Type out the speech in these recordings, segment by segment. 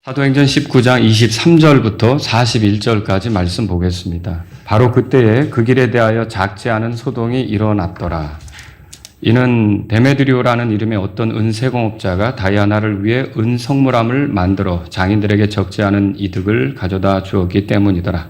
사도행전 19장 23절부터 41절까지 말씀 보겠습니다. 바로 그때에 그 길에 대하여 작지 않은 소동이 일어났더라. 이는 데메드리오라는 이름의 어떤 은세공업자가 다이아나를 위해 은성물함을 만들어 장인들에게 적지 않은 이득을 가져다 주었기 때문이더라.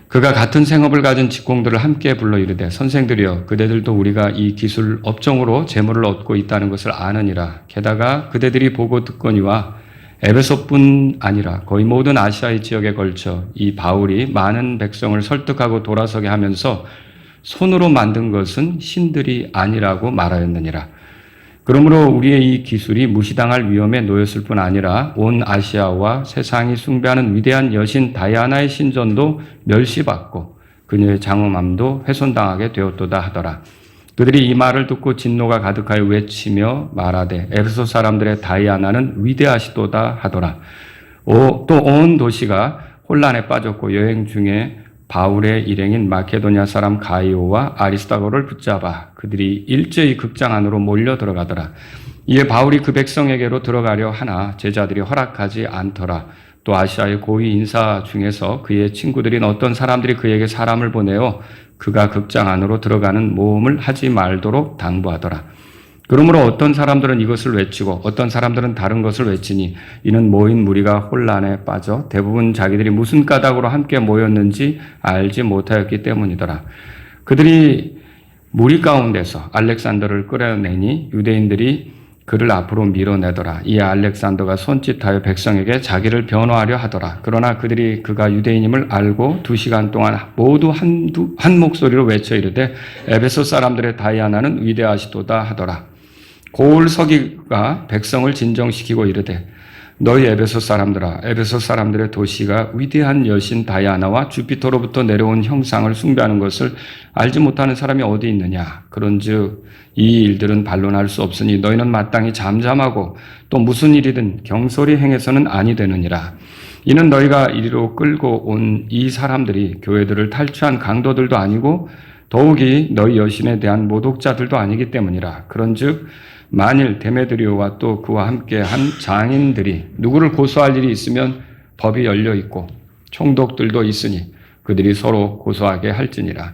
그가 같은 생업을 가진 직공들을 함께 불러 이르되 선생들이여 그대들도 우리가 이 기술 업종으로 재물을 얻고 있다는 것을 아느니라. 게다가 그대들이 보고 듣거니와 에베소뿐 아니라 거의 모든 아시아의 지역에 걸쳐 이 바울이 많은 백성을 설득하고 돌아서게 하면서 손으로 만든 것은 신들이 아니라고 말하였느니라. 그러므로 우리의 이 기술이 무시당할 위험에 놓였을 뿐 아니라 온 아시아와 세상이 숭배하는 위대한 여신 다이아나의 신전도 멸시받고 그녀의 장엄함도 훼손당하게 되었도다 하더라. 그들이 이 말을 듣고 진노가 가득하여 외치며 말하되 에베소 사람들의 다이아나는 위대하시도다 하더라. 또 온 도시가 혼란에 빠졌고 여행 중에 바울의 일행인 마케도냐 사람 가이오와 아리스다고를 붙잡아 그들이 일제히 극장 안으로 몰려 들어가더라. 이에 바울이 그 백성에게로 들어가려 하나 제자들이 허락하지 않더라. 또 아시아의 고위 인사 중에서 그의 친구들인 어떤 사람들이 그에게 사람을 보내어 그가 극장 안으로 들어가는 모험을 하지 말도록 당부하더라. 그러므로 어떤 사람들은 이것을 외치고 어떤 사람들은 다른 것을 외치니 이는 모인 무리가 혼란에 빠져 대부분 자기들이 무슨 까닭으로 함께 모였는지 알지 못하였기 때문이더라. 그들이 무리 가운데서 알렉산더를 끌어내니 유대인들이 그를 앞으로 밀어내더라. 이에 알렉산더가 손짓하여 백성에게 자기를 변호하려 하더라. 그러나 그들이 그가 유대인임을 알고 2시간 동안 모두 한 목소리로 외쳐 이르되 에베소 사람들의 다이아나는 위대하시도다 하더라. 고울 서기가 백성을 진정시키고 이르되 너희 에베소 사람들아, 에베소 사람들의 도시가 위대한 여신 다이아나와 주피터로부터 내려온 형상을 숭배하는 것을 알지 못하는 사람이 어디 있느냐. 그런즉 이 일들은 반론할 수 없으니 너희는 마땅히 잠잠하고 또 무슨 일이든 경솔히 행해서는 아니 되느니라. 이는 너희가 이리로 끌고 온 이 사람들이 교회들을 탈취한 강도들도 아니고 더욱이 너희 여신에 대한 모독자들도 아니기 때문이라. 그런즉 만일 데메드리오와 또 그와 함께한 장인들이 누구를 고소할 일이 있으면 법이 열려 있고 총독들도 있으니 그들이 서로 고소하게 할지니라.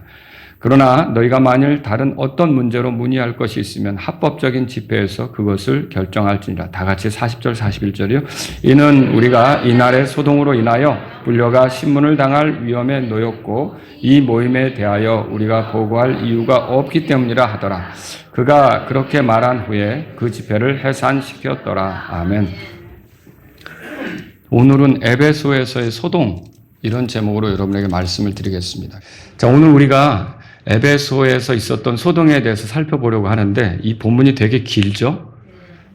그러나 너희가 만일 다른 어떤 문제로 문의할 것이 있으면 합법적인 집회에서 그것을 결정할지니라. 다 같이 40절 41절이요. 이는 우리가 이날의 소동으로 인하여 불려가 신문을 당할 위험에 놓였고 이 모임에 대하여 우리가 보고할 이유가 없기 때문이라 하더라. 그가 그렇게 말한 후에 그 집회를 해산시켰더라. 아멘. 오늘은 에베소에서의 소동, 이런 제목으로 여러분에게 말씀을 드리겠습니다. 자, 오늘 우리가 에베소에서 있었던 소동에 대해서 살펴보려고 하는데 이 본문이 되게 길죠?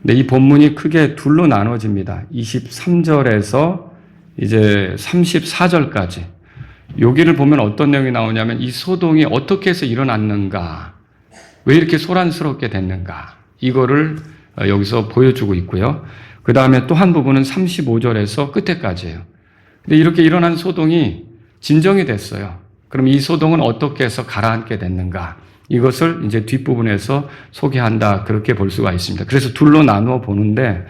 근데 이 본문이 크게 둘로 나눠집니다. 23절에서 이제 34절까지. 여기를 보면 어떤 내용이 나오냐면 이 소동이 어떻게 해서 일어났는가, 왜 이렇게 소란스럽게 됐는가, 이거를 여기서 보여주고 있고요. 그 다음에 또 한 부분은 35절에서 끝에까지예요. 근데 이렇게 일어난 소동이 진정이 됐어요. 그럼 이 소동은 어떻게 해서 가라앉게 됐는가? 이것을 이제 뒷부분에서 소개한다. 그렇게 볼 수가 있습니다. 그래서 둘로 나누어 보는데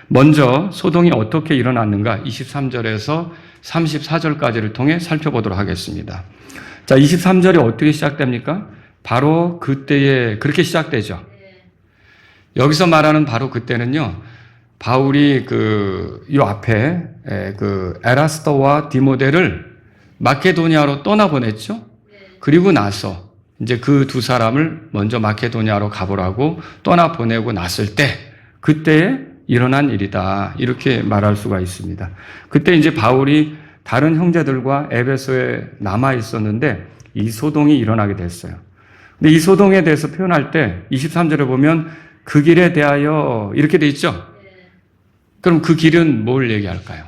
먼저 소동이 어떻게 일어났는가? 23절에서 34절까지를 통해 살펴보도록 하겠습니다. 자, 23절이 어떻게 시작됩니까? 바로 그때에 그렇게 시작되죠. 여기서 말하는 바로 그때는요. 바울이 요 앞에 에라스더와 디모데를 마케도니아로 떠나보냈죠. 그리고 나서 이제 그 두 사람을 먼저 마케도니아로 가보라고 떠나보내고 났을 때 그때에 일어난 일이다. 이렇게 말할 수가 있습니다. 그때 이제 바울이 다른 형제들과 에베소에 남아 있었는데 이 소동이 일어나게 됐어요. 근데 이 소동에 대해서 표현할 때 23절에 보면 그 길에 대하여 이렇게 돼 있죠. 그럼 그 길은 뭘 얘기할까요?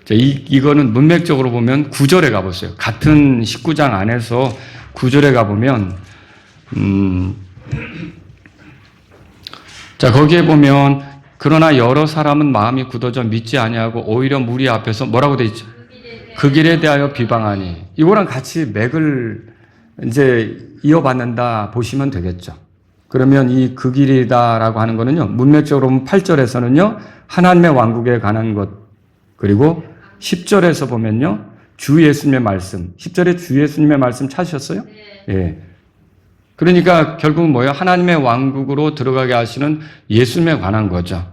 자, 이거는 문맥적으로 보면 9절에 가보세요. 같은 19장 안에서 9절에 가보면, 자, 거기에 보면, 그러나 여러 사람은 마음이 굳어져 믿지 아니하고 오히려 무리 앞에서 뭐라고 돼 있죠? 그 길에 대하여 비방하니. 이거랑 같이 맥을 이제 이어받는다 보시면 되겠죠. 그러면 이 그 길이다라고 하는 거는요, 문맥적으로 보면 8절에서는요, 하나님의 왕국에 관한 것, 그리고 10절에서 보면요, 주 예수님의 말씀, 10절에 주 예수님의 말씀 찾으셨어요? 예. 그러니까 결국은 뭐예요? 하나님의 왕국으로 들어가게 하시는 예수님에 관한 거죠.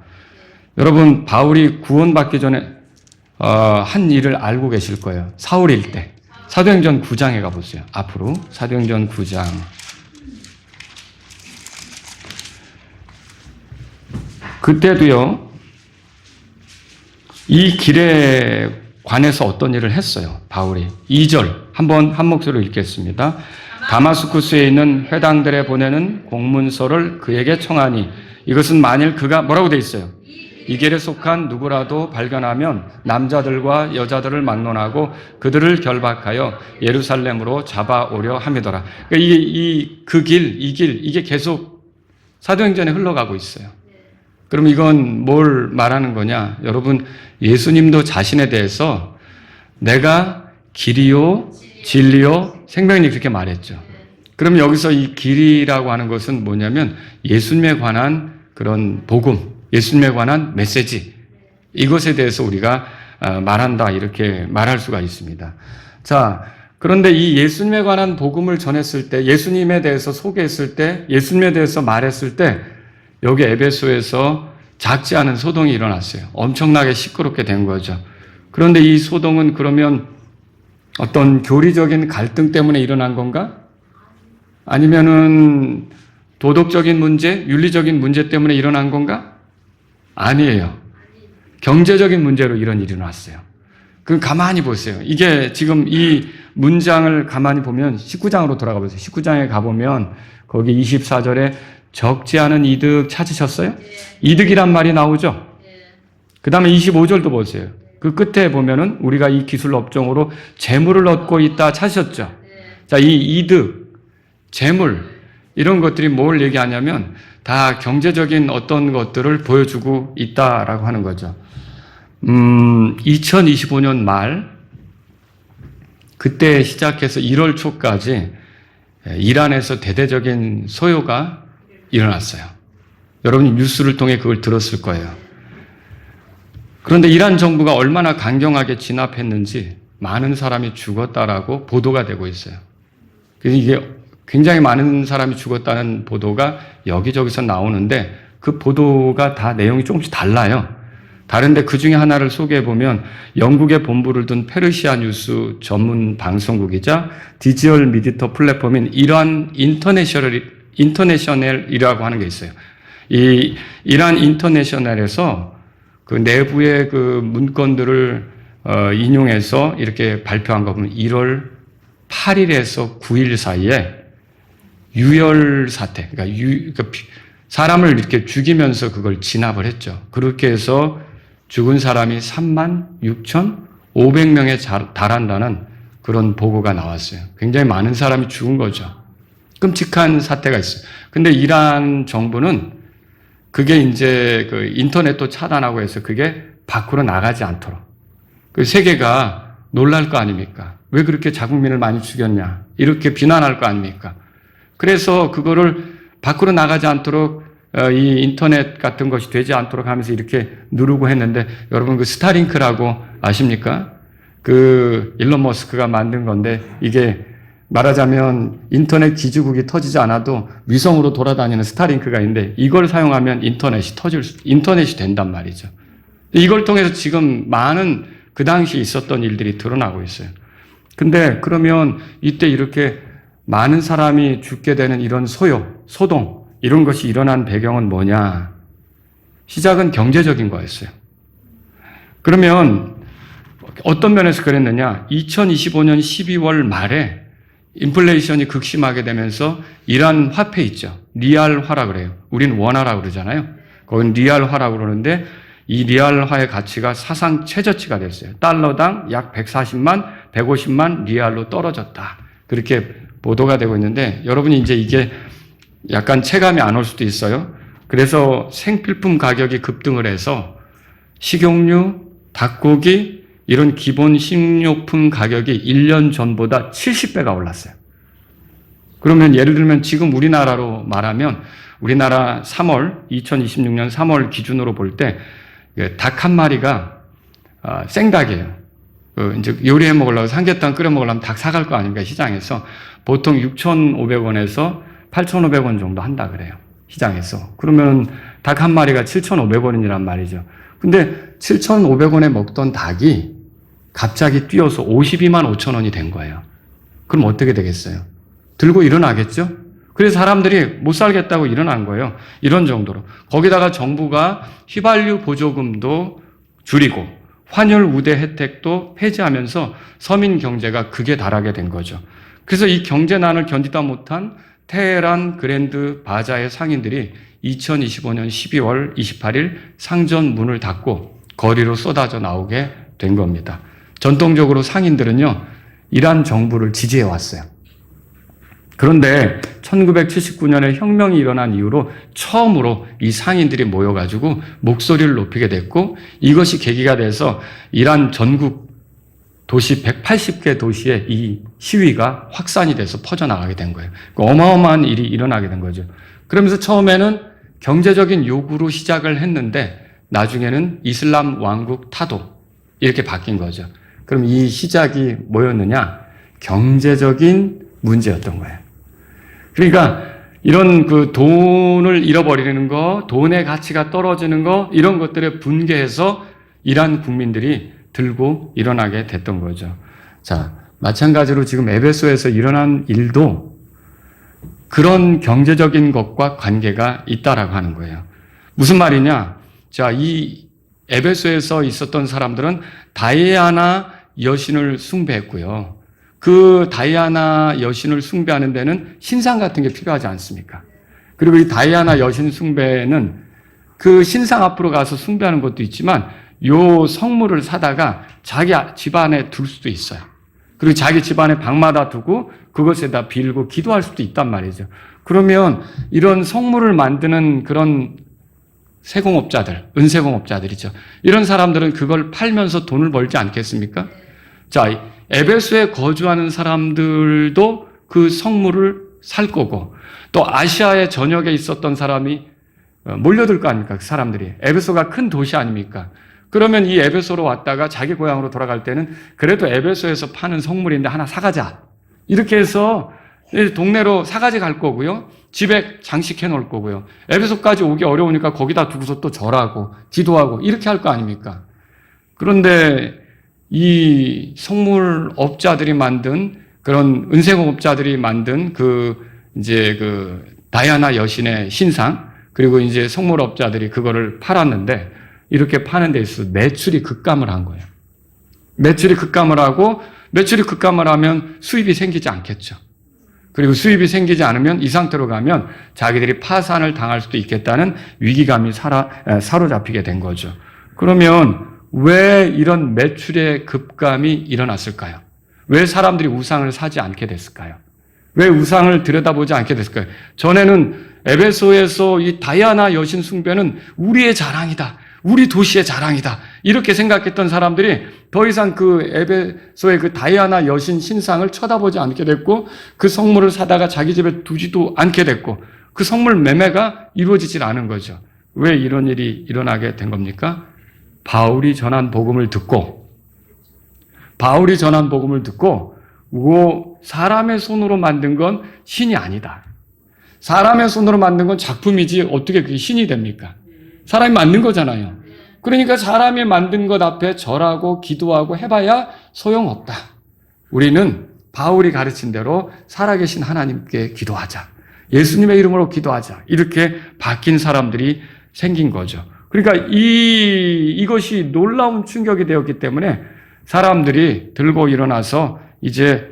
여러분, 바울이 구원받기 전에 한 일을 알고 계실 거예요. 사울일 때. 사도행전 9장에 가보세요. 앞으로 사도행전 9장. 그때도요, 이 길에 관해서 어떤 일을 했어요. 바울이. 2절 한번 한 목소리로 읽겠습니다. 다마스쿠스에 있는 회당들에 보내는 공문서를 그에게 청하니 이것은 만일 그가 뭐라고 돼 있어요? 이 길에 속한 누구라도 발견하면 남자들과 여자들을 막론하고 그들을 결박하여 예루살렘으로 잡아오려 함이더라. 그러니까 이게 계속 사도행전에 흘러가고 있어요. 그럼 이건 뭘 말하는 거냐? 여러분, 예수님도 자신에 대해서 내가 길이요, 진리요, 생명이 그렇게 말했죠. 그럼 여기서 이 길이라고 하는 것은 뭐냐면 예수님에 관한 그런 복음, 예수님에 관한 메시지, 이것에 대해서 우리가 말한다, 이렇게 말할 수가 있습니다. 자, 그런데 이 예수님에 관한 복음을 전했을 때, 예수님에 대해서 소개했을 때, 예수님에 대해서 말했을 때, 여기 에베소에서 작지 않은 소동이 일어났어요. 엄청나게 시끄럽게 된 거죠. 그런데 이 소동은 그러면 어떤 교리적인 갈등 때문에 일어난 건가? 아니면은 도덕적인 문제, 윤리적인 문제 때문에 일어난 건가? 아니에요. 경제적인 문제로 이런 일이 일어났어요. 그럼 가만히 보세요. 이게 지금 이 문장을 가만히 보면 19장으로 돌아가 보세요. 19장에 가보면 거기 24절에 적지 않은 이득 찾으셨어요? 이득이란 말이 나오죠? 그 다음에 25절도 보세요. 그 끝에 보면은 우리가 이 기술 업종으로 재물을 얻고 있다 찾으셨죠? 자, 이 이득, 재물, 이런 것들이 뭘 얘기하냐면 다 경제적인 어떤 것들을 보여주고 있다라고 하는 거죠. 2025년 말, 그때 시작해서 1월 초까지 이란에서 대대적인 소요가 일어났어요. 여러분이 뉴스를 통해 그걸 들었을 거예요. 그런데 이란 정부가 얼마나 강경하게 진압했는지 많은 사람이 죽었다라고 보도가 되고 있어요. 그래서 이게 굉장히 많은 사람이 죽었다는 보도가 여기저기서 나오는데 그 보도가 다 내용이 조금씩 달라요. 다른데 그 중에 하나를 소개해보면 영국에 본부를 둔 페르시아 뉴스 전문 방송국이자 디지털 미디어 플랫폼인 이란 인터내셔널이라고 하는 게 있어요. 이 이란 인터내셔널에서 그 내부의 그 문건들을 인용해서 이렇게 발표한 거 보면 1월 8일에서 9일 사이에 유혈 사태, 그러니까 사람을 이렇게 죽이면서 그걸 진압을 했죠. 그렇게 해서 죽은 사람이 36,500명에 달한다는 그런 보고가 나왔어요. 굉장히 많은 사람이 죽은 거죠. 끔찍한 사태가 있어요. 근데 이란 정부는 그게 이제 그 인터넷도 차단하고 해서 그게 밖으로 나가지 않도록. 그 세계가 놀랄 거 아닙니까? 왜 그렇게 자국민을 많이 죽였냐? 이렇게 비난할 거 아닙니까? 그래서 그거를 밖으로 나가지 않도록 이 인터넷 같은 것이 되지 않도록 하면서 이렇게 누르고 했는데 여러분 그 스타링크라고 아십니까? 그 일론 머스크가 만든 건데 이게 말하자면 인터넷 기지국이 터지지 않아도 위성으로 돌아다니는 스타링크가 있는데 이걸 사용하면 인터넷이 된단 말이죠. 이걸 통해서 지금 많은 그 당시 있었던 일들이 드러나고 있어요. 근데 그러면 이때 이렇게 많은 사람이 죽게 되는 이런 소동, 이런 것이 일어난 배경은 뭐냐? 시작은 경제적인 거였어요. 그러면 어떤 면에서 그랬느냐? 2025년 12월 말에 인플레이션이 극심하게 되면서 이란 화폐 있죠. 리알화라 그래요. 우린 원화라 그러잖아요. 거긴 리알화라고 그러는데 이 리알화의 가치가 사상 최저치가 됐어요. 달러당 약 150만 리알로 떨어졌다. 그렇게 보도가 되고 있는데 여러분이 이제 이게 약간 체감이 안 올 수도 있어요. 그래서 생필품 가격이 급등을 해서 식용유, 닭고기 이런 기본 식료품 가격이 1년 전보다 70배가 올랐어요. 그러면 예를 들면 지금 우리나라로 말하면 우리나라 2026년 3월 기준으로 볼 때 닭 한 마리가 생닭이에요. 이제 요리해 먹으려고 삼계탕 끓여 먹으려면 닭 사갈 거 아닙니까? 시장에서 보통 6,500원에서 8,500원 정도 한다 그래요. 시장에서. 그러면 닭 한 마리가 7,500원이란 말이죠. 근데 7,500원에 먹던 닭이 갑자기 뛰어서 52만 5천 원이 된 거예요. 그럼 어떻게 되겠어요? 들고 일어나겠죠? 그래서 사람들이 못 살겠다고 일어난 거예요. 이런 정도로. 거기다가 정부가 휘발유 보조금도 줄이고 환율 우대 혜택도 폐지하면서 서민 경제가 극에 달하게 된 거죠. 그래서 이 경제난을 견디다 못한 테헤란 그랜드 바자의 상인들이 2025년 12월 28일 상전 문을 닫고 거리로 쏟아져 나오게 된 겁니다. 전통적으로 상인들은요, 이란 정부를 지지해 왔어요. 그런데 1979년에 혁명이 일어난 이후로 처음으로 이 상인들이 모여가지고 목소리를 높이게 됐고, 이것이 계기가 돼서 이란 전국 도시 180개 도시에 이 시위가 확산이 돼서 퍼져나가게 된 거예요. 어마어마한 일이 일어나게 된 거죠. 그러면서 처음에는 경제적인 요구로 시작을 했는데 나중에는 이슬람 왕국 타도 이렇게 바뀐 거죠. 그럼 이 시작이 뭐였느냐? 경제적인 문제였던 거예요. 그러니까 이런 그 돈을 잃어버리는 거, 돈의 가치가 떨어지는 거, 이런 것들에 분개해서 이란 국민들이 들고 일어나게 됐던 거죠. 자, 마찬가지로 지금 에베소에서 일어난 일도 그런 경제적인 것과 관계가 있다라고 하는 거예요. 무슨 말이냐? 자, 이 에베소에서 있었던 사람들은 다이아나 여신을 숭배했고요. 그 다이아나 여신을 숭배하는 데는 신상 같은 게 필요하지 않습니까? 그리고 이 다이아나 여신 숭배는 그 신상 앞으로 가서 숭배하는 것도 있지만 요 성물을 사다가 자기 집안에 둘 수도 있어요. 그리고 자기 집안에 방마다 두고 그것에다 빌고 기도할 수도 있단 말이죠. 그러면 이런 성물을 만드는 그런 세공업자들, 은세공업자들이죠. 이런 사람들은 그걸 팔면서 돈을 벌지 않겠습니까? 자, 에베소에 거주하는 사람들도 그 성물을 살 거고, 또 아시아의 전역에 있었던 사람이 몰려들 거 아닙니까? 그 사람들이. 에베소가 큰 도시 아닙니까? 그러면 이 에베소로 왔다가 자기 고향으로 돌아갈 때는 그래도 에베소에서 파는 성물인데 하나 사가자. 이렇게 해서 동네로 사가지 갈 거고요. 집에 장식해 놓을 거고요. 에베소까지 오기 어려우니까 거기다 두고서 또 절하고 기도하고 이렇게 할 거 아닙니까? 그런데 이 성물업자들이 만든 그런 은세공업자들이 만든 이제 다이아나 여신의 신상, 그리고 이제 성물업자들이 그거를 팔았는데 이렇게 파는 데 있어서 매출이 급감을 한 거예요. 매출이 급감을 하면 수입이 생기지 않겠죠. 그리고 수입이 생기지 않으면 이 상태로 가면 자기들이 파산을 당할 수도 있겠다는 위기감이 사로잡히게 된 거죠. 그러면 왜 이런 매출의 급감이 일어났을까요? 왜 사람들이 우상을 사지 않게 됐을까요? 왜 우상을 들여다보지 않게 됐을까요? 전에는 에베소에서 이 다이아나 여신 숭배는 우리의 자랑이다. 우리 도시의 자랑이다. 이렇게 생각했던 사람들이 더 이상 그 에베소의 그 다이아나 여신 신상을 쳐다보지 않게 됐고, 그 성물을 사다가 자기 집에 두지도 않게 됐고, 그 성물 매매가 이루어지질 않은 거죠. 왜 이런 일이 일어나게 된 겁니까? 바울이 전한 복음을 듣고, 사람의 손으로 만든 건 신이 아니다. 사람의 손으로 만든 건 작품이지 어떻게 그게 신이 됩니까? 사람이 만든 거잖아요. 그러니까 사람이 만든 것 앞에 절하고 기도하고 해봐야 소용없다. 우리는 바울이 가르친 대로 살아계신 하나님께 기도하자. 예수님의 이름으로 기도하자. 이렇게 바뀐 사람들이 생긴 거죠. 그러니까 이것이 놀라운 충격이 되었기 때문에 사람들이 들고 일어나서 이제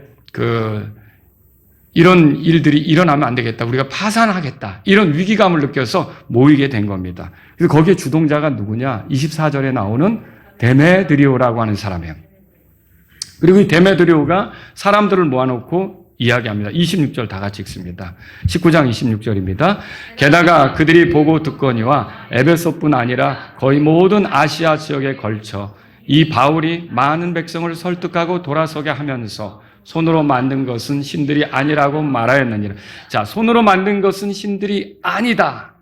이런 일들이 일어나면 안 되겠다. 우리가 파산하겠다. 이런 위기감을 느껴서 모이게 된 겁니다. 그래서 거기에 주동자가 누구냐? 24절에 나오는 데메드리오라고 하는 사람이에요. 그리고 이 데메드리오가 사람들을 모아놓고 이야기합니다. 26절 다 같이 읽습니다. 19장 26절입니다. 게다가 그들이 보고 듣거니와 에베소뿐 아니라 거의 모든 아시아 지역에 걸쳐 이 바울이 많은 백성을 설득하고 돌아서게 하면서 손으로 만든 것은 신들이 아니라고 말하였느니라. 자, 손으로 만든 것은 신들이 아니다.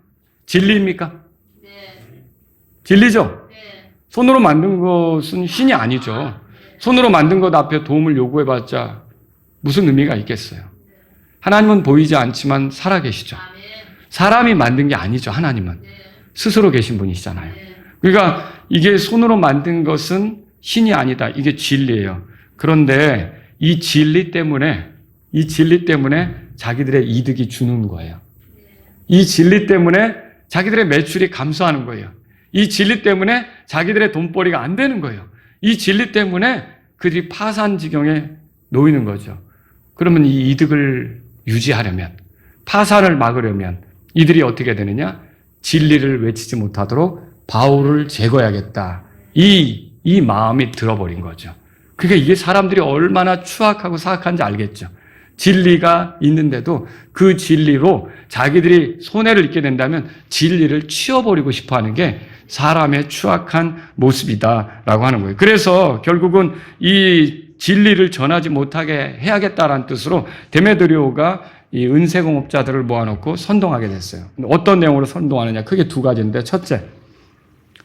진리입니까? 네. 진리죠? 네. 손으로 만든 것은 신이 아니죠. 손으로 만든 것 앞에 도움을 요구해봤자 무슨 의미가 있겠어요? 하나님은 보이지 않지만 살아계시죠. 아멘. 사람이 만든 게 아니죠. 하나님은 네. 스스로 계신 분이시잖아요. 네. 그러니까 이게 손으로 만든 것은 신이 아니다. 이게 진리예요. 그런데 이 진리 때문에 자기들의 이득이 주는 거예요. 이 진리 때문에 자기들의 매출이 감소하는 거예요. 이 진리 때문에 자기들의 돈벌이가 안 되는 거예요. 이 진리 때문에 그들이 파산 지경에 놓이는 거죠. 그러면 이 이득을 유지하려면, 파산을 막으려면 이들이 어떻게 되느냐? 진리를 외치지 못하도록 바울을 제거해야겠다. 이 마음이 들어버린 거죠. 그러니까 이게 사람들이 얼마나 추악하고 사악한지 알겠죠. 진리가 있는데도 그 진리로 자기들이 손해를 입게 된다면 진리를 치워버리고 싶어 하는 게 사람의 추악한 모습이다라고 하는 거예요. 그래서 결국은 이 진리를 전하지 못하게 해야겠다라는 뜻으로 데메드리오가 이 은세공업자들을 모아놓고 선동하게 됐어요. 어떤 내용으로 선동하느냐? 크게 두 가지인데, 첫째,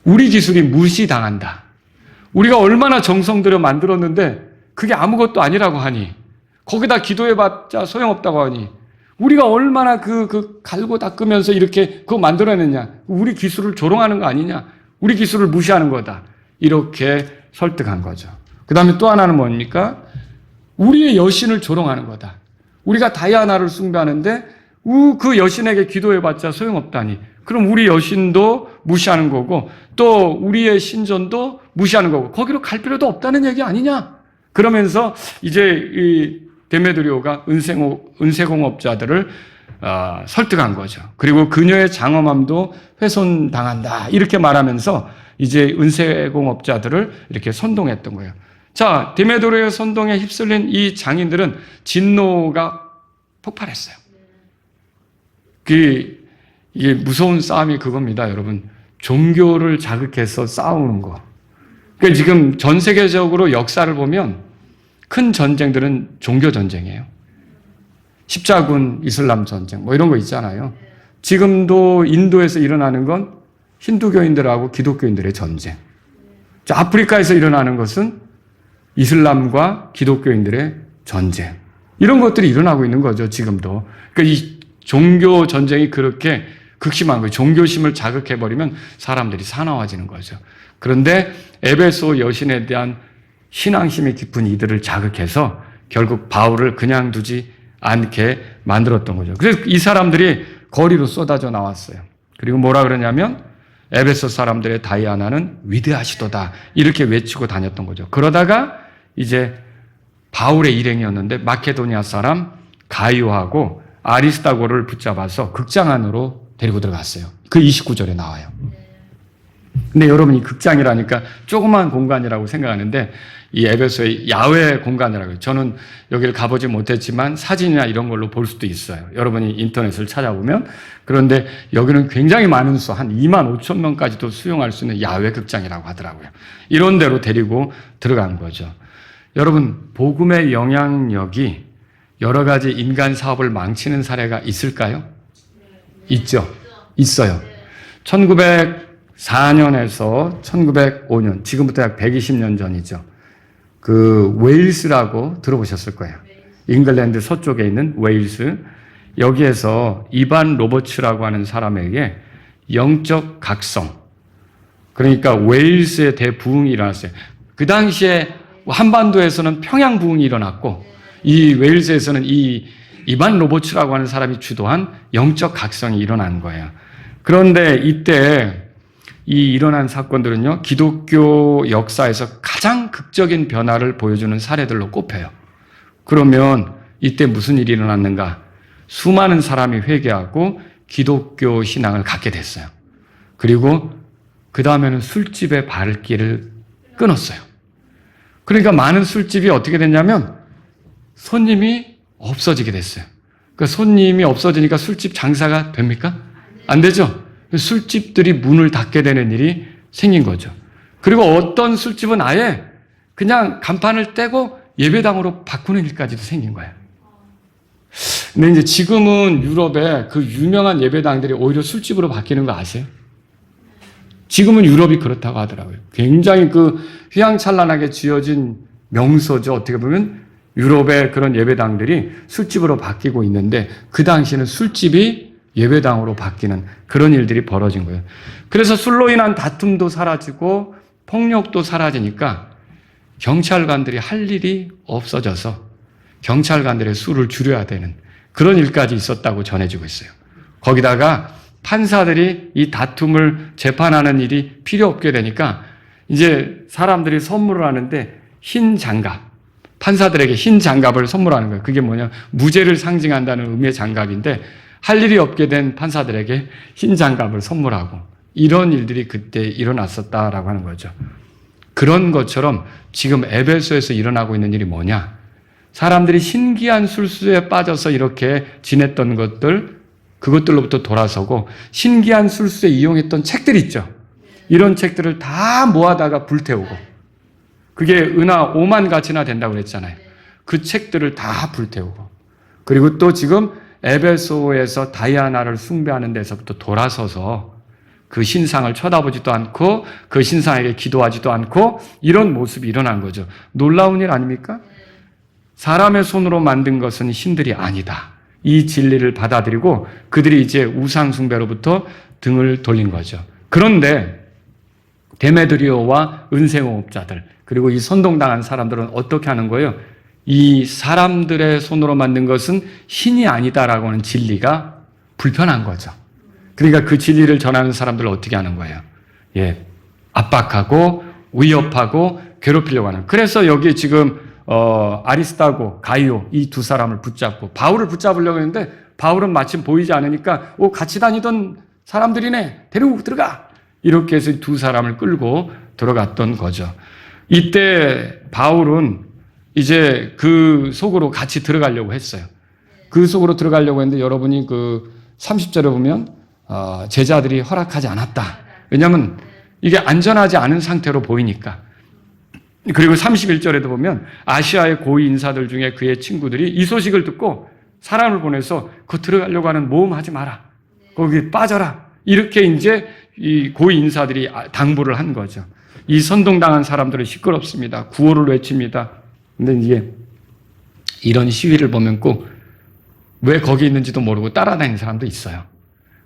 우리 기술이 무시당한다. 우리가 얼마나 정성 들여 만들었는데 그게 아무것도 아니라고 하니, 거기다 기도해봤자 소용없다고 하니, 우리가 얼마나 그 갈고 닦으면서 이렇게 그거 만들어냈냐? 우리 기술을 조롱하는 거 아니냐? 우리 기술을 무시하는 거다. 이렇게 설득한 거죠. 그 다음에 또 하나는 뭡니까? 우리의 여신을 조롱하는 거다. 우리가 다이아나를 숭배하는데 그 여신에게 기도해봤자 소용없다니. 그럼 우리 여신도 무시하는 거고 또 우리의 신전도 무시하는 거고 거기로 갈 필요도 없다는 얘기 아니냐? 그러면서 이제 이 데메드리오가 은세공업자들을 설득한 거죠. 그리고 그녀의 장엄함도 훼손당한다. 이렇게 말하면서 이제 은세공업자들을 이렇게 선동했던 거예요. 자, 데메드리오의 선동에 휩쓸린 이 장인들은 진노가 폭발했어요. 이게 무서운 싸움이 그겁니다, 여러분. 종교를 자극해서 싸우는 거. 그러니까 지금 전 세계적으로 역사를 보면 큰 전쟁들은 종교 전쟁이에요. 십자군 이슬람 전쟁 뭐 이런 거 있잖아요. 지금도 인도에서 일어나는 건 힌두교인들하고 기독교인들의 전쟁. 자, 아프리카에서 일어나는 것은 이슬람과 기독교인들의 전쟁. 이런 것들이 일어나고 있는 거죠, 지금도. 그러니까 이 종교 전쟁이 그렇게 극심한 거예요. 종교심을 자극해버리면 사람들이 사나워지는 거죠. 그런데 에베소 여신에 대한 신앙심이 깊은 이들을 자극해서 결국 바울을 그냥 두지 않게 만들었던 거죠. 그래서 이 사람들이 거리로 쏟아져 나왔어요. 그리고 뭐라 그러냐면 에베소 사람들의 다이아나는 위대하시도다 이렇게 외치고 다녔던 거죠. 그러다가 이제 바울의 일행이었는데 마케도니아 사람 가이오하고 아리스다고를 붙잡아서 극장 안으로 데리고 들어갔어요. 그 29절에 나와요. 근데 여러분이 극장이라니까 조그만 공간이라고 생각하는데 이 에베소의 야외 공간이라고 해요. 저는 여기를 가보지 못했지만 사진이나 이런 걸로 볼 수도 있어요. 여러분이 인터넷을 찾아보면. 그런데 여기는 굉장히 많은 수, 한 2만 5천 명까지도 수용할 수 있는 야외 극장이라고 하더라고요. 이런 데로 데리고 들어간 거죠. 여러분, 복음의 영향력이 여러 가지 인간 사업을 망치는 사례가 있을까요? 있죠. 있어요. 1904년에서 1905년, 지금부터 약 120년 전이죠. 그 웨일스라고 들어보셨을 거예요. 잉글랜드 서쪽에 있는 웨일스. 여기에서 이반 로버츠라고 하는 사람에게 영적 각성, 그러니까 웨일스의 대부흥이 일어났어요. 그 당시에 한반도에서는 평양 부흥이 일어났고 이 웨일스에서는 이 이반 로버츠라고 하는 사람이 주도한 영적 각성이 일어난 거예요. 그런데 이때 이 일어난 사건들은요, 기독교 역사에서 가장 극적인 변화를 보여주는 사례들로 꼽혀요. 그러면 이때 무슨 일이 일어났는가? 수많은 사람이 회개하고 기독교 신앙을 갖게 됐어요. 그리고 그 다음에는 술집의 발길을 끊었어요. 그러니까 많은 술집이 어떻게 됐냐면 손님이 없어지게 됐어요. 그러니까 손님이 없어지니까 술집 장사가 됩니까? 안 되죠. 술집들이 문을 닫게 되는 일이 생긴 거죠. 그리고 어떤 술집은 아예 그냥 간판을 떼고 예배당으로 바꾸는 일까지도 생긴 거예요. 근데 이제 지금은 유럽에 그 유명한 예배당들이 오히려 술집으로 바뀌는 거 아세요? 지금은 유럽이 그렇다고 하더라고요. 굉장히 그 휘황찬란하게 지어진 명소죠. 어떻게 보면 유럽의 그런 예배당들이 술집으로 바뀌고 있는데 그 당시에는 술집이 예배당으로 바뀌는 그런 일들이 벌어진 거예요. 그래서 술로 인한 다툼도 사라지고 폭력도 사라지니까 경찰관들이 할 일이 없어져서 경찰관들의 수를 줄여야 되는 그런 일까지 있었다고 전해지고 있어요. 거기다가 판사들이 이 다툼을 재판하는 일이 필요 없게 되니까 이제 사람들이 선물을 하는데 흰 장갑, 판사들에게 흰 장갑을 선물하는 거예요. 그게 뭐냐? 무죄를 상징한다는 의미의 장갑인데 할 일이 없게 된 판사들에게 흰 장갑을 선물하고 이런 일들이 그때 일어났었다라고 하는 거죠. 그런 것처럼 지금 에베소에서 일어나고 있는 일이 뭐냐? 사람들이 신기한 술수에 빠져서 이렇게 지냈던 것들, 그것들로부터 돌아서고 신기한 술수에 이용했던 책들 있죠. 이런 책들을 다 모아다가 불태우고 그게 은하 5만 가치나 된다고 그랬잖아요. 그 책들을 다 불태우고 그리고 또 지금 에베소에서 다이아나를 숭배하는 데서부터 돌아서서 그 신상을 쳐다보지도 않고 그 신상에게 기도하지도 않고 이런 모습이 일어난 거죠. 놀라운 일 아닙니까? 사람의 손으로 만든 것은 신들이 아니다. 이 진리를 받아들이고 그들이 이제 우상 숭배로부터 등을 돌린 거죠. 그런데 데메드리오와 은생호업자들 그리고 이 선동당한 사람들은 어떻게 하는 거예요? 이 사람들의 손으로 만든 것은 신이 아니다라고 하는 진리가 불편한 거죠. 그러니까 그 진리를 전하는 사람들을 어떻게 하는 거예요? 예, 압박하고 위협하고 괴롭히려고 하는. 그래서 여기 지금 아리스타고 가이오 이 두 사람을 붙잡고 바울을 붙잡으려고 했는데 바울은 마침 보이지 않으니까 같이 다니던 사람들이네 데리고 들어가 이렇게 해서 두 사람을 끌고 들어갔던 거죠. 이때 바울은 이제 그 속으로 같이 들어가려고 했어요. 그 속으로 들어가려고 했는데 여러분이 그 30절에 보면 제자들이 허락하지 않았다. 왜냐하면 이게 안전하지 않은 상태로 보이니까. 그리고 31절에도 보면 아시아의 고위 인사들 중에 그의 친구들이 이 소식을 듣고 사람을 보내서 그 들어가려고 하는 모험하지 마라. 거기 빠져라. 이렇게 이제 이 고위 인사들이 당부를 한 거죠. 이 선동당한 사람들은 시끄럽습니다. 구호를 외칩니다. 근데 이게 이런 시위를 보면 꼭 왜 거기 있는지도 모르고 따라다니는 사람도 있어요.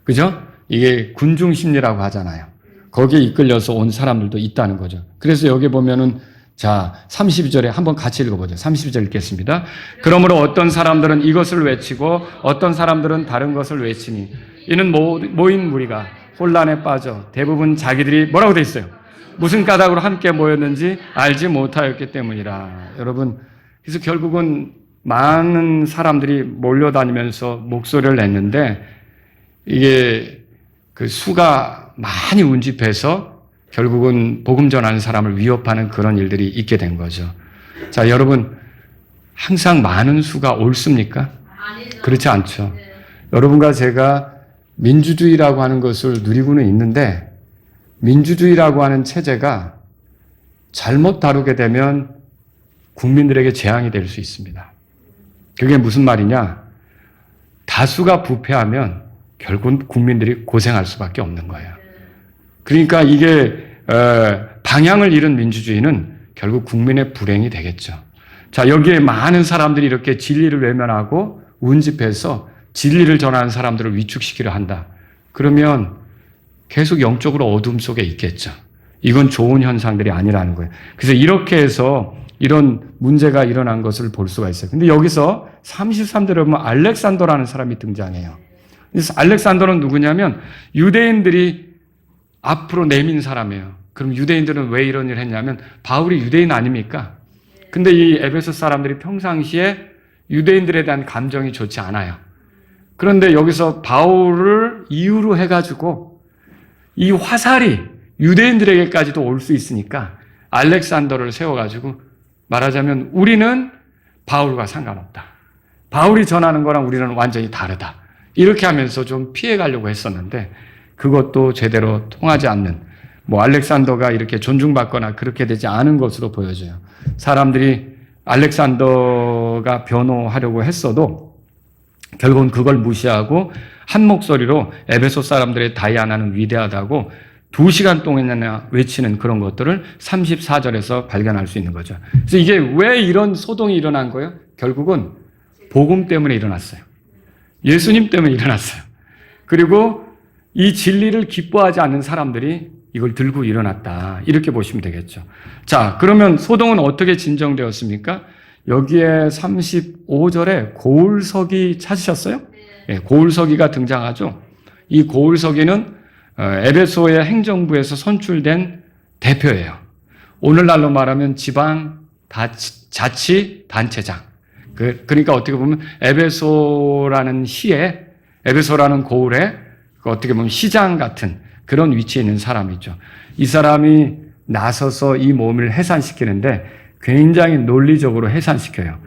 그죠? 이게 군중 심리라고 하잖아요. 거기에 이끌려서 온 사람들도 있다는 거죠. 그래서 여기 보면은 자, 32절에 한번 같이 읽어보죠. 32절 읽겠습니다. 그러므로 어떤 사람들은 이것을 외치고 어떤 사람들은 다른 것을 외치니 이는 모인 무리가 혼란에 빠져 대부분 자기들이 뭐라고 돼 있어요? 무슨 까닭으로 함께 모였는지 알지 못하였기 때문이라. 여러분, 그래서 결국은 많은 사람들이 몰려다니면서 목소리를 냈는데 이게 그 수가 많이 운집해서 결국은 복음 전하는 사람을 위협하는 그런 일들이 있게 된 거죠. 자, 여러분, 항상 많은 수가 옳습니까? 그렇지 않죠. 여러분과 제가 민주주의라고 하는 것을 누리고는 있는데 민주주의라고 하는 체제가 잘못 다루게 되면 국민들에게 재앙이 될 수 있습니다. 그게 무슨 말이냐? 다수가 부패하면 결국 국민들이 고생할 수밖에 없는 거예요. 그러니까 이게 방향을 잃은 민주주의는 결국 국민의 불행이 되겠죠. 자, 여기에 많은 사람들이 이렇게 진리를 외면하고 운집해서 진리를 전하는 사람들을 위축시키려 한다. 그러면 계속 영적으로 어둠 속에 있겠죠. 이건 좋은 현상들이 아니라는 거예요. 그래서 이렇게 해서 이런 문제가 일어난 것을 볼 수가 있어요. 근데 여기서 33절에 보면 알렉산더라는 사람이 등장해요. 그래서 알렉산더는 누구냐면 유대인들이 앞으로 내민 사람이에요. 그럼 유대인들은 왜 이런 일을 했냐면 바울이 유대인 아닙니까? 근데 이 에베소 사람들이 평상시에 유대인들에 대한 감정이 좋지 않아요. 그런데 여기서 바울을 이유로 해가지고 이 화살이 유대인들에게까지도 올 수 있으니까 알렉산더를 세워가지고 말하자면 우리는 바울과 상관없다. 바울이 전하는 거랑 우리는 완전히 다르다. 이렇게 하면서 좀 피해가려고 했었는데 그것도 제대로 통하지 않는 알렉산더가 이렇게 존중받거나 그렇게 되지 않은 것으로 보여져요. 사람들이 알렉산더가 변호하려고 했어도 결국은 그걸 무시하고 한 목소리로 에베소 사람들의 다이아나는 위대하다고 2시간 동안이나 외치는 그런 것들을 34절에서 발견할 수 있는 거죠. 그래서 이게 왜 이런 소동이 일어난 거예요? 결국은 복음 때문에 일어났어요. 예수님 때문에 일어났어요. 그리고 이 진리를 기뻐하지 않는 사람들이 이걸 들고 일어났다. 이렇게 보시면 되겠죠. 자, 그러면 소동은 어떻게 진정되었습니까? 여기에 35절에 고울서기 찾으셨어요? 네, 고울서기가 등장하죠. 이 고울서기는 에베소의 행정부에서 선출된 대표예요. 오늘날로 말하면 지방 자치 단체장. 그러니까 어떻게 보면 에베소라는 시에, 에베소라는 고을에 어떻게 보면 시장 같은 그런 위치에 있는 사람이죠. 이 사람이 나서서 이 몸을 해산시키는데 굉장히 논리적으로 해산시켜요.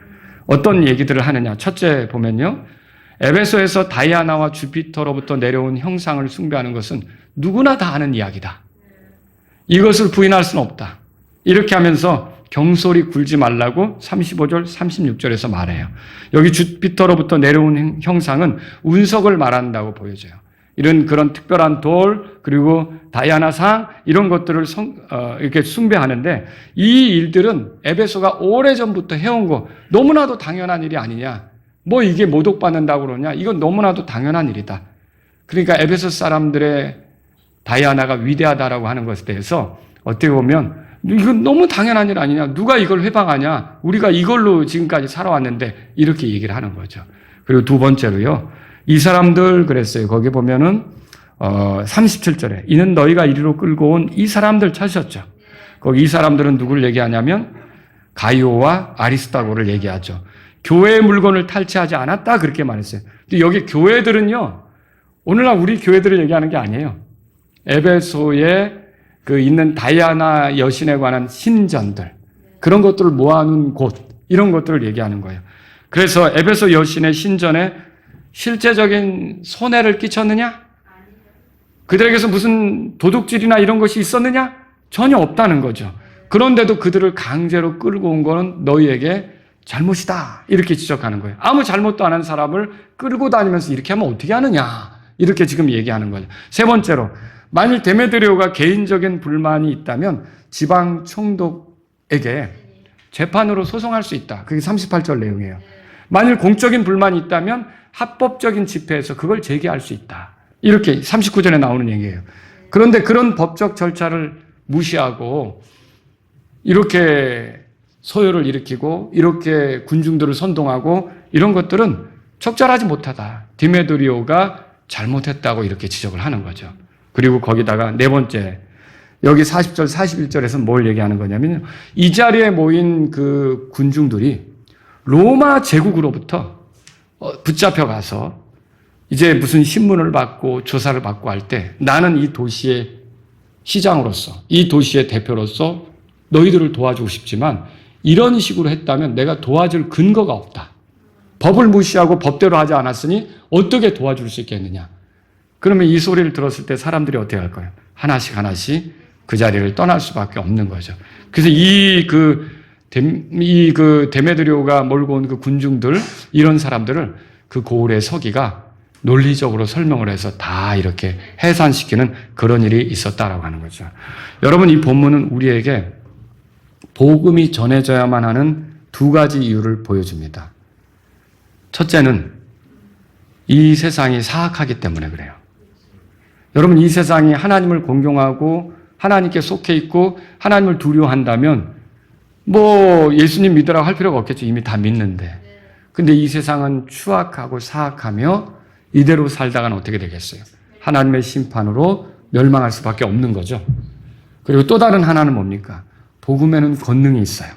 어떤 얘기들을 하느냐. 첫째 보면요. 에베소에서 다이아나와 주피터로부터 내려온 형상을 숭배하는 것은 누구나 다 아는 이야기다. 이것을 부인할 수는 없다. 이렇게 하면서 경솔히 굴지 말라고 35절, 36절에서 말해요. 여기 주피터로부터 내려온 형상은 운석을 말한다고 보여져요. 이런 그런 특별한 돌, 그리고 다이아나상, 이런 것들을 이렇게 숭배하는데 이 일들은 에베소가 오래전부터 해온 거 너무나도 당연한 일이 아니냐. 뭐 이게 모독받는다고 그러냐. 이건 너무나도 당연한 일이다. 그러니까 에베소 사람들의 다이아나가 위대하다라고 하는 것에 대해서 어떻게 보면 이건 너무 당연한 일 아니냐. 누가 이걸 회방하냐. 우리가 이걸로 지금까지 살아왔는데 이렇게 얘기를 하는 거죠. 그리고 두 번째로요. 이 사람들 그랬어요. 거기 보면은 37절에 이는 너희가 이리로 끌고 온 이 사람들 찾으셨죠. 거기 이 사람들은 누구를 얘기하냐면 가이오와 아리스타고를 얘기하죠. 교회의 물건을 탈취하지 않았다 그렇게 말했어요. 근데 여기 교회들은요. 오늘날 우리 교회들을 얘기하는 게 아니에요. 에베소에 그 있는 다이아나 여신에 관한 신전들 그런 것들을 모아놓은 곳 이런 것들을 얘기하는 거예요. 그래서 에베소 여신의 신전에 실제적인 손해를 끼쳤느냐? 그들에게서 무슨 도둑질이나 이런 것이 있었느냐? 전혀 없다는 거죠. 그런데도 그들을 강제로 끌고 온 거는 너희에게 잘못이다. 이렇게 지적하는 거예요. 아무 잘못도 안 한 사람을 끌고 다니면서 이렇게 하면 어떻게 하느냐. 이렇게 지금 얘기하는 거죠. 세 번째로 만일 데메드리오가 개인적인 불만이 있다면 지방 총독에게 재판으로 소송할 수 있다. 그게 38절 내용이에요. 만일 공적인 불만이 있다면 합법적인 집회에서 그걸 제기할 수 있다. 이렇게 39절에 나오는 얘기예요. 그런데 그런 법적 절차를 무시하고 이렇게 소요를 일으키고 이렇게 군중들을 선동하고 이런 것들은 적절하지 못하다. 디메드리오가 잘못했다고 이렇게 지적을 하는 거죠. 그리고 거기다가 네 번째 여기 40절 41절에서 뭘 얘기하는 거냐면 이 자리에 모인 그 군중들이 로마 제국으로부터 붙잡혀가서 이제 무슨 신문을 받고 조사를 받고 할 때 나는 이 도시의 시장으로서 이 도시의 대표로서 너희들을 도와주고 싶지만 이런 식으로 했다면 내가 도와줄 근거가 없다. 법을 무시하고 법대로 하지 않았으니 어떻게 도와줄 수 있겠느냐. 그러면 이 소리를 들었을 때 사람들이 어떻게 할 거예요? 하나씩 하나씩 그 자리를 떠날 수밖에 없는 거죠. 그래서 데메드리오가 몰고 온 그 군중들 이런 사람들을 그 고을의 서기가 논리적으로 설명을 해서 다 이렇게 해산시키는 그런 일이 있었다라고 하는 거죠. 여러분 이 본문은 우리에게 복음이 전해져야만 하는 두 가지 이유를 보여줍니다. 첫째는 이 세상이 사악하기 때문에 그래요. 여러분 이 세상이 하나님을 공경하고 하나님께 속해 있고 하나님을 두려워한다면 뭐 예수님 믿으라고 할 필요가 없겠죠. 이미 다 믿는데. 근데 이 세상은 추악하고 사악하며 이대로 살다가는 어떻게 되겠어요? 하나님의 심판으로 멸망할 수밖에 없는 거죠. 그리고 또 다른 하나는 뭡니까? 복음에는 권능이 있어요.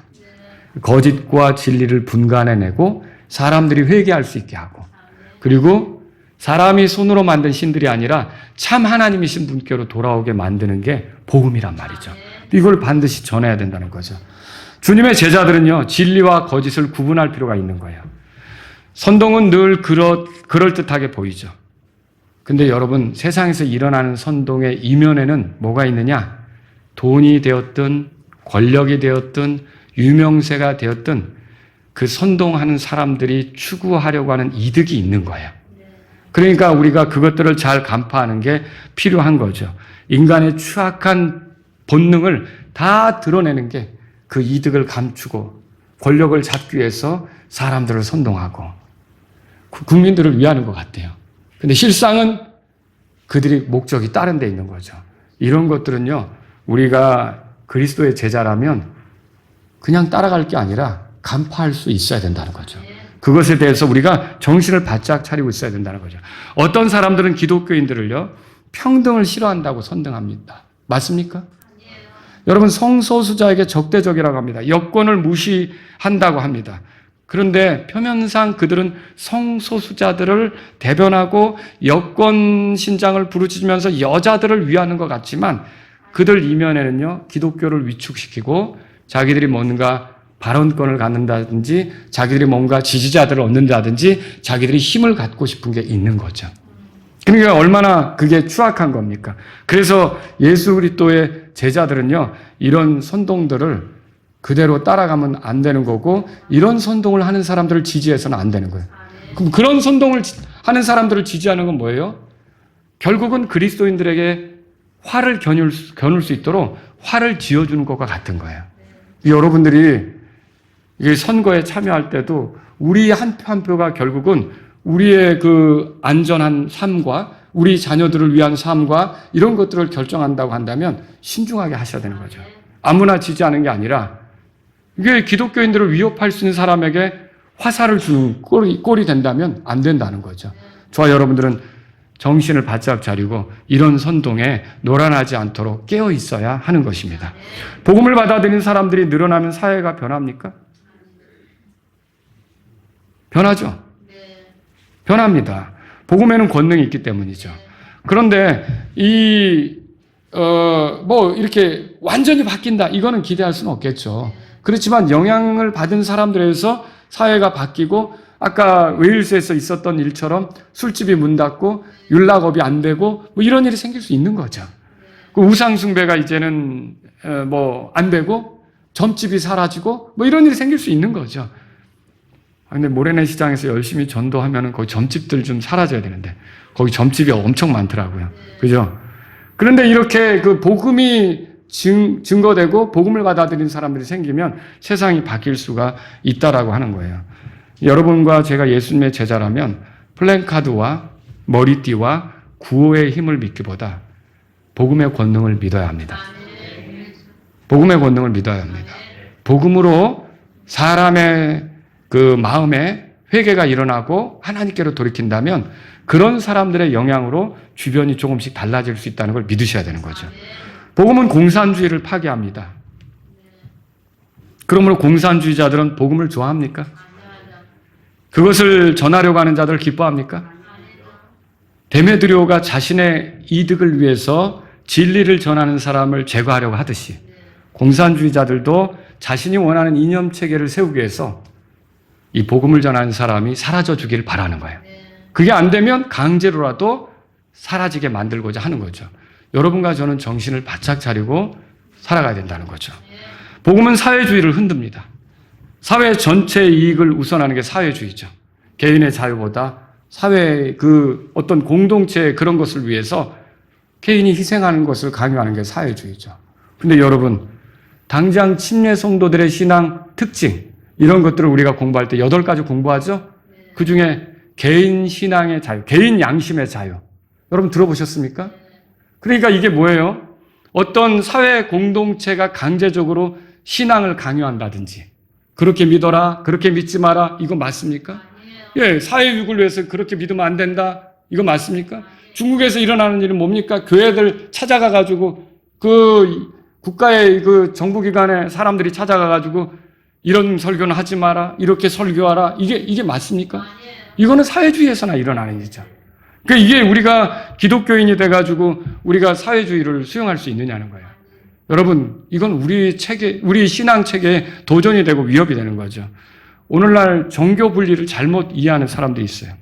거짓과 진리를 분간해내고 사람들이 회개할 수 있게 하고 그리고 사람이 손으로 만든 신들이 아니라 참 하나님이신 분께로 돌아오게 만드는 게 복음이란 말이죠. 이걸 반드시 전해야 된다는 거죠. 주님의 제자들은요, 진리와 거짓을 구분할 필요가 있는 거예요. 선동은 늘 그럴듯하게 보이죠. 근데 여러분, 세상에서 일어나는 선동의 이면에는 뭐가 있느냐? 돈이 되었든, 권력이 되었든, 유명세가 되었든, 그 선동하는 사람들이 추구하려고 하는 이득이 있는 거예요. 그러니까 우리가 그것들을 잘 간파하는 게 필요한 거죠. 인간의 추악한 본능을 다 드러내는 게 그 이득을 감추고 권력을 잡기 위해서 사람들을 선동하고 국민들을 위하는 것 같아요. 근데 실상은 그들이 목적이 다른 데 있는 거죠. 이런 것들은요, 우리가 그리스도의 제자라면 그냥 따라갈 게 아니라 간파할 수 있어야 된다는 거죠. 그것에 대해서 우리가 정신을 바짝 차리고 있어야 된다는 거죠. 어떤 사람들은 기독교인들을요, 평등을 싫어한다고 선동합니다. 맞습니까? 여러분, 성소수자에게 적대적이라고 합니다. 여권을 무시한다고 합니다. 그런데 표면상 그들은 성소수자들을 대변하고 여권 신장을 부르짖으면서 여자들을 위하는 것 같지만 그들 이면에는요, 기독교를 위축시키고 자기들이 뭔가 발언권을 갖는다든지 자기들이 뭔가 지지자들을 얻는다든지 자기들이 힘을 갖고 싶은 게 있는 거죠. 그러니까 얼마나 그게 추악한 겁니까? 그래서 예수 그리스도의 제자들은요, 이런 선동들을 그대로 따라가면 안 되는 거고, 이런 선동을 하는 사람들을 지지해서는 안 되는 거예요. 그럼 그런 선동을 하는 사람들을 지지하는 건 뭐예요? 결국은 그리스도인들에게 화를 겨눌 수 있도록 화를 지어주는 것과 같은 거예요. 여러분들이 선거에 참여할 때도 우리 한 표 한 표가 결국은 우리의 그 안전한 삶과 우리 자녀들을 위한 삶과 이런 것들을 결정한다고 한다면 신중하게 하셔야 되는 거죠. 아무나 지지하는 게 아니라 이게 기독교인들을 위협할 수 있는 사람에게 화살을 주는 꼴이 된다면 안 된다는 거죠. 저와 여러분들은 정신을 바짝 차리고 이런 선동에 노란하지 않도록 깨어 있어야 하는 것입니다. 복음을 받아들이는 사람들이 늘어나면 사회가 변합니까? 변하죠. 변합니다. 복음에는 권능이 있기 때문이죠. 그런데 이렇게 완전히 바뀐다, 이거는 기대할 수는 없겠죠. 그렇지만 영향을 받은 사람들에서 사회가 바뀌고, 아까 웨일스에서 있었던 일처럼 술집이 문 닫고 율락업이 안 되고 뭐 이런 일이 생길 수 있는 거죠. 그 우상숭배가 이제는 안 되고 점집이 사라지고 뭐 이런 일이 생길 수 있는 거죠. 근데 모래내 시장에서 열심히 전도하면은 거기 점집들 좀 사라져야 되는데 거기 점집이 엄청 많더라고요. 그죠? 그런데 이렇게 그 복음이 증거되고 복음을 받아들인 사람들이 생기면 세상이 바뀔 수가 있다라고 하는 거예요. 여러분과 제가 예수님의 제자라면 플랜카드와 머리띠와 구호의 힘을 믿기보다 복음의 권능을 믿어야 합니다. 복음의 권능을 믿어야 합니다. 복음으로 사람의 그 마음에 회개가 일어나고 하나님께로 돌이킨다면 그런 사람들의 영향으로 주변이 조금씩 달라질 수 있다는 걸 믿으셔야 되는 거죠. 복음은 공산주의를 파괴합니다. 그러므로 공산주의자들은 복음을 좋아합니까? 그것을 전하려고 하는 자들을 기뻐합니까? 데메드리오가 자신의 이득을 위해서 진리를 전하는 사람을 제거하려고 하듯이 공산주의자들도 자신이 원하는 이념체계를 세우기 위해서 이 복음을 전하는 사람이 사라져 주기를 바라는 거예요. 그게 안 되면 강제로라도 사라지게 만들고자 하는 거죠. 여러분과 저는 정신을 바짝 차리고 살아가야 된다는 거죠. 복음은 사회주의를 흔듭니다. 사회 전체의 이익을 우선하는 게 사회주의죠. 개인의 자유보다 사회의 그 어떤 공동체의 그런 것을 위해서 개인이 희생하는 것을 강요하는 게 사회주의죠. 근데 여러분, 당장 침례 성도들의 신앙 특징, 이런 것들을 우리가 공부할 때 8가지 공부하죠? 그 중에 개인 신앙의 자유, 개인 양심의 자유. 여러분 들어보셨습니까? 그러니까 이게 뭐예요? 어떤 사회 공동체가 강제적으로 신앙을 강요한다든지, 그렇게 믿어라, 그렇게 믿지 마라, 이거 맞습니까? 예, 사회육을 위해서 그렇게 믿으면 안 된다, 이거 맞습니까? 중국에서 일어나는 일은 뭡니까? 교회들 찾아가가지고, 그 국가의 그 정부기관의 사람들이 찾아가가지고, 이런 설교는 하지 마라, 이렇게 설교하라, 이게 맞습니까? 이거는 사회주의에서나 일어나는 일이죠. 그러니까 이게 우리가 기독교인이 돼가지고 우리가 사회주의를 수용할 수 있느냐는 거예요. 여러분, 이건 우리 신앙 체계에 도전이 되고 위협이 되는 거죠. 오늘날 종교 분리를 잘못 이해하는 사람들이 있어요.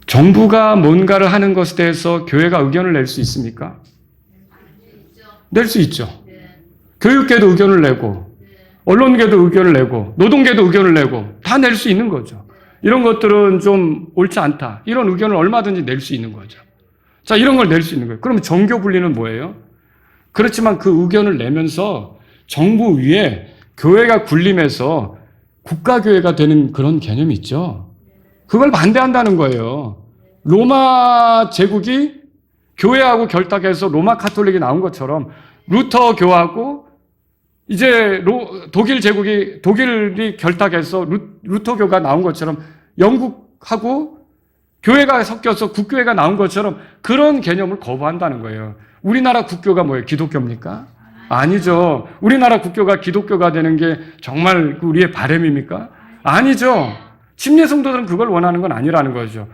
정부가 뭔가를 하는 것에 대해서 교회가 의견을 낼 수 있습니까? 낼 수 있죠. 교육계도 의견을 내고, 언론계도 의견을 내고 노동계도 의견을 내고 다 낼 수 있는 거죠. 이런 것들은 좀 옳지 않다. 이런 의견을 얼마든지 낼 수 있는 거죠. 자, 이런 걸 낼 수 있는 거예요. 그러면 정교 분리는 뭐예요? 그렇지만 그 의견을 내면서 정부 위에 교회가 군림해서 국가교회가 되는 그런 개념이 있죠. 그걸 반대한다는 거예요. 로마 제국이 교회하고 결탁해서 로마 카톨릭이 나온 것처럼 루터 교하고 이제 독일 제국이 독일이 결탁해서 루터교가 나온 것처럼 영국하고 교회가 섞여서 국교회가 나온 것처럼 그런 개념을 거부한다는 거예요. 우리나라 국교가 뭐예요? 기독교입니까? 아니죠. 우리나라 국교가 기독교가 되는 게 정말 우리의 바람입니까? 아니죠. 침례 성도들은 그걸 원하는 건 아니라는 거죠.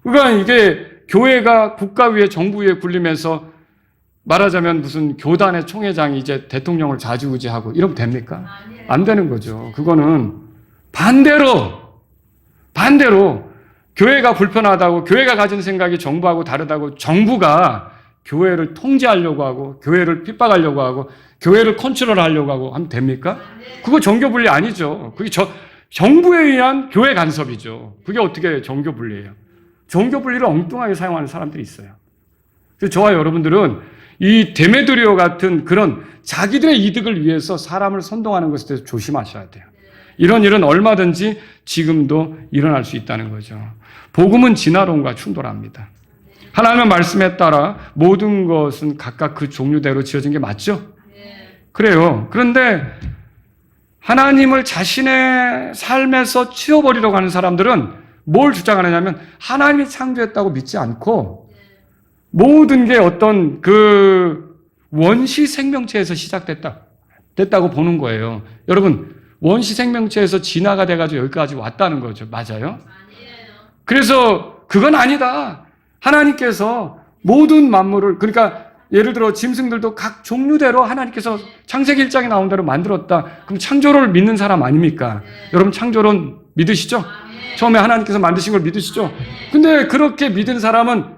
그러니까 이게 교회가 국가 위에 정부 위에 군림해서 말하자면 무슨 교단의 총회장이 이제 대통령을 좌지우지하고 이러면 됩니까? 안 되는 거죠. 그거는 반대로 교회가 불편하다고 교회가 가진 생각이 정부하고 다르다고 정부가 교회를 통제하려고 하고 교회를 핍박하려고 하고 교회를 컨트롤하려고 하고 하면 됩니까? 그거 정교분리 아니죠. 그게 정부에 의한 교회 간섭이죠. 그게 어떻게 정교분리예요? 정교분리를 엉뚱하게 사용하는 사람들이 있어요. 그래서 저와 여러분들은 이 데메드리오 같은 그런 자기들의 이득을 위해서 사람을 선동하는 것에 대해서 조심하셔야 돼요. 이런 일은 얼마든지 지금도 일어날 수 있다는 거죠. 복음은 진화론과 충돌합니다. 하나님의 말씀에 따라 모든 것은 각각 그 종류대로 지어진 게 맞죠? 그래요. 그런데 하나님을 자신의 삶에서 치워버리려고 하는 사람들은 뭘 주장하느냐면 하나님이 창조했다고 믿지 않고 모든 게 어떤 그 원시 생명체에서 됐다고 보는 거예요. 여러분, 원시 생명체에서 진화가 돼가지고 여기까지 왔다는 거죠. 맞아요? 그래서 그건 아니다. 하나님께서 모든 만물을, 그러니까 예를 들어 짐승들도 각 종류대로 하나님께서 창세기 1장에 나온 대로 만들었다. 그럼 창조를 믿는 사람 아닙니까? 여러분 창조론 믿으시죠? 처음에 하나님께서 만드신 걸 믿으시죠? 근데 그렇게 믿은 사람은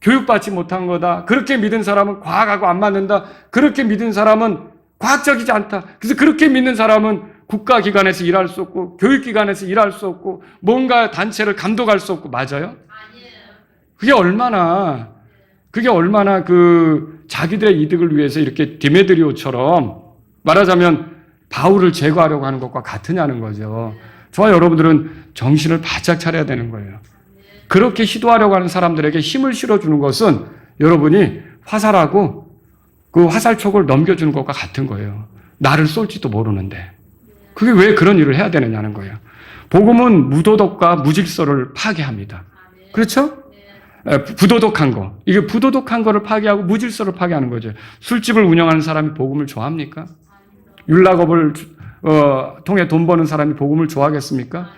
교육받지 못한 거다. 그렇게 믿은 사람은 과학하고 안 맞는다. 그렇게 믿은 사람은 과학적이지 않다. 그래서 그렇게 믿는 사람은 국가기관에서 일할 수 없고 교육기관에서 일할 수 없고 뭔가 단체를 감독할 수 없고 맞아요? 그게 얼마나 그 자기들의 이득을 위해서 이렇게 디메드리오처럼 말하자면 바울을 제거하려고 하는 것과 같으냐는 거죠. 저와 여러분들은 정신을 바짝 차려야 되는 거예요. 그렇게 시도하려고 하는 사람들에게 힘을 실어주는 것은 여러분이 화살하고 그 화살촉을 넘겨주는 것과 같은 거예요. 나를 쏠지도 모르는데. 그게 왜 그런 일을 해야 되느냐는 거예요. 복음은 무도덕과 무질서를 파괴합니다. 그렇죠? 부도덕한 거. 이게 부도덕한 거를 파괴하고 무질서를 파괴하는 거죠. 술집을 운영하는 사람이 복음을 좋아합니까? 율락업을 통해 돈 버는 사람이 복음을 좋아하겠습니까?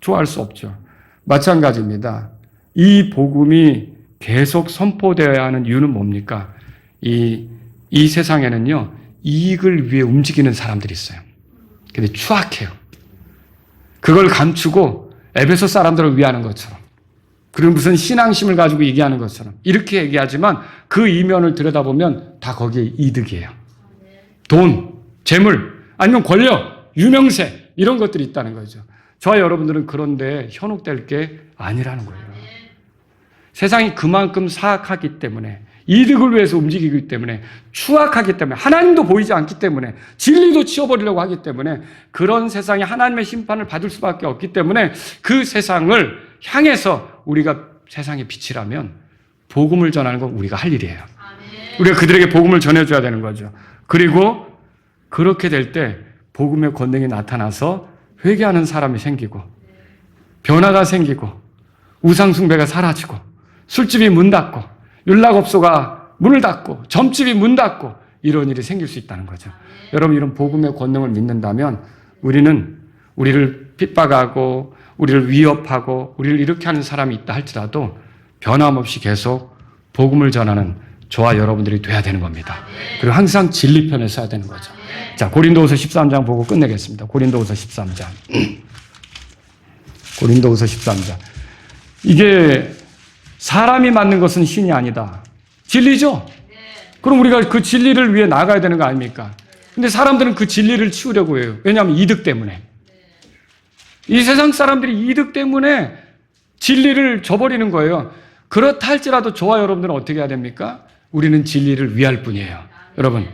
좋아할 수 없죠. 마찬가지입니다. 이 복음이 계속 선포되어야 하는 이유는 뭡니까? 이 세상에는요, 이익을 위해 움직이는 사람들이 있어요. 근데 추악해요. 그걸 감추고 에베소 사람들을 위하는 것처럼. 그리고 무슨 신앙심을 가지고 얘기하는 것처럼. 이렇게 얘기하지만 그 이면을 들여다보면 다 거기에 이득이에요. 돈, 재물, 아니면 권력, 유명세, 이런 것들이 있다는 거죠. 저와 여러분들은 그런데 현혹될 게 아니라는 거예요. 세상이 그만큼 사악하기 때문에, 이득을 위해서 움직이기 때문에, 추악하기 때문에, 하나님도 보이지 않기 때문에, 진리도 치워버리려고 하기 때문에, 그런 세상이 하나님의 심판을 받을 수밖에 없기 때문에 그 세상을 향해서 우리가 세상의 빛이라면 복음을 전하는 건 우리가 할 일이에요. 우리가 그들에게 복음을 전해줘야 되는 거죠. 그리고 그렇게 될 때 복음의 권능이 나타나서 회개하는 사람이 생기고 변화가 생기고 우상숭배가 사라지고 술집이 문 닫고 율락업소가 문을 닫고 점집이 문 닫고 이런 일이 생길 수 있다는 거죠. 여러분, 이런 복음의 권능을 믿는다면 우리는 우리를 핍박하고 우리를 위협하고 우리를 이렇게 하는 사람이 있다 할지라도 변함없이 계속 복음을 전하는 저와 여러분들이 돼야 되는 겁니다. 그리고 항상 진리 편에 서야 되는 거죠. 자, 고린도후서 13장 보고 끝내겠습니다. 고린도후서 13장. 고린도후서 13장. 이게 사람이 맞는 것은 신이 아니다. 진리죠? 그럼 우리가 그 진리를 위해 나가야 되는 거 아닙니까? 근데 사람들은 그 진리를 치우려고 해요. 왜냐하면 이득 때문에. 이 세상 사람들이 이득 때문에 진리를 저버리는 거예요. 그렇다 할지라도 저와 여러분들은 어떻게 해야 됩니까? 우리는 진리를 위할 뿐이에요. 여러분,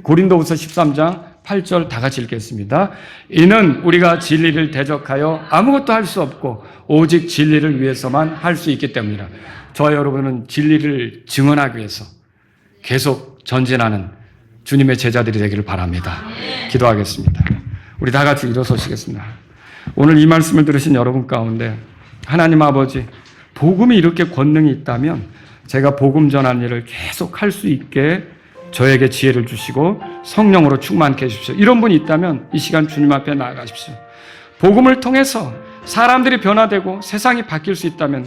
고린도후서 13장 8절 다 같이 읽겠습니다. 이는 우리가 진리를 대적하여 아무것도 할 수 없고 오직 진리를 위해서만 할 수 있기 때문이라. 저와 여러분은 진리를 증언하기 위해서 계속 전진하는 주님의 제자들이 되기를 바랍니다. 기도하겠습니다. 우리 다 같이 일어서시겠습니다. 오늘 이 말씀을 들으신 여러분 가운데 하나님 아버지, 복음이 이렇게 권능이 있다면 제가 복음 전하는 일을 계속 할 수 있게 저에게 지혜를 주시고 성령으로 충만케 해주십시오. 이런 분이 있다면 이 시간 주님 앞에 나아가십시오. 복음을 통해서 사람들이 변화되고 세상이 바뀔 수 있다면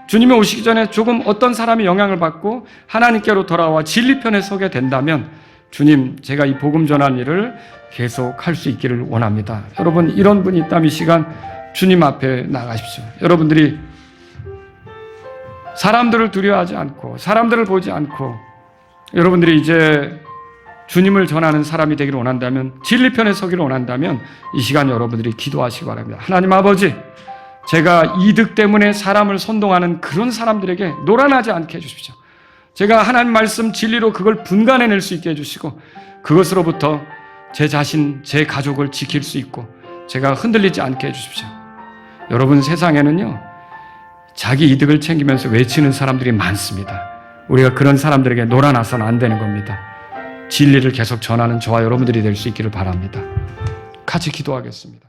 주님이 오시기 전에 조금 어떤 사람이 영향을 받고 하나님께로 돌아와 진리편에 서게 된다면 주님, 제가 이 복음 전하는 일을 계속 할 수 있기를 원합니다. 여러분, 이런 분이 있다면 이 시간 주님 앞에 나가십시오. 여러분들이 사람들을 두려워하지 않고 사람들을 보지 않고 여러분들이 이제 주님을 전하는 사람이 되기를 원한다면, 진리편에 서기를 원한다면 이 시간 여러분들이 기도하시기 바랍니다. 하나님 아버지, 제가 이득 때문에 사람을 선동하는 그런 사람들에게 노란하지 않게 해주십시오. 제가 하나님 말씀 진리로 그걸 분간해낼 수 있게 해주시고 그것으로부터 제 자신, 제 가족을 지킬 수 있고 제가 흔들리지 않게 해주십시오. 여러분, 세상에는요 자기 이득을 챙기면서 외치는 사람들이 많습니다. 우리가 그런 사람들에게 놀아나서는 안 되는 겁니다. 진리를 계속 전하는 저와 여러분들이 될 수 있기를 바랍니다. 같이 기도하겠습니다.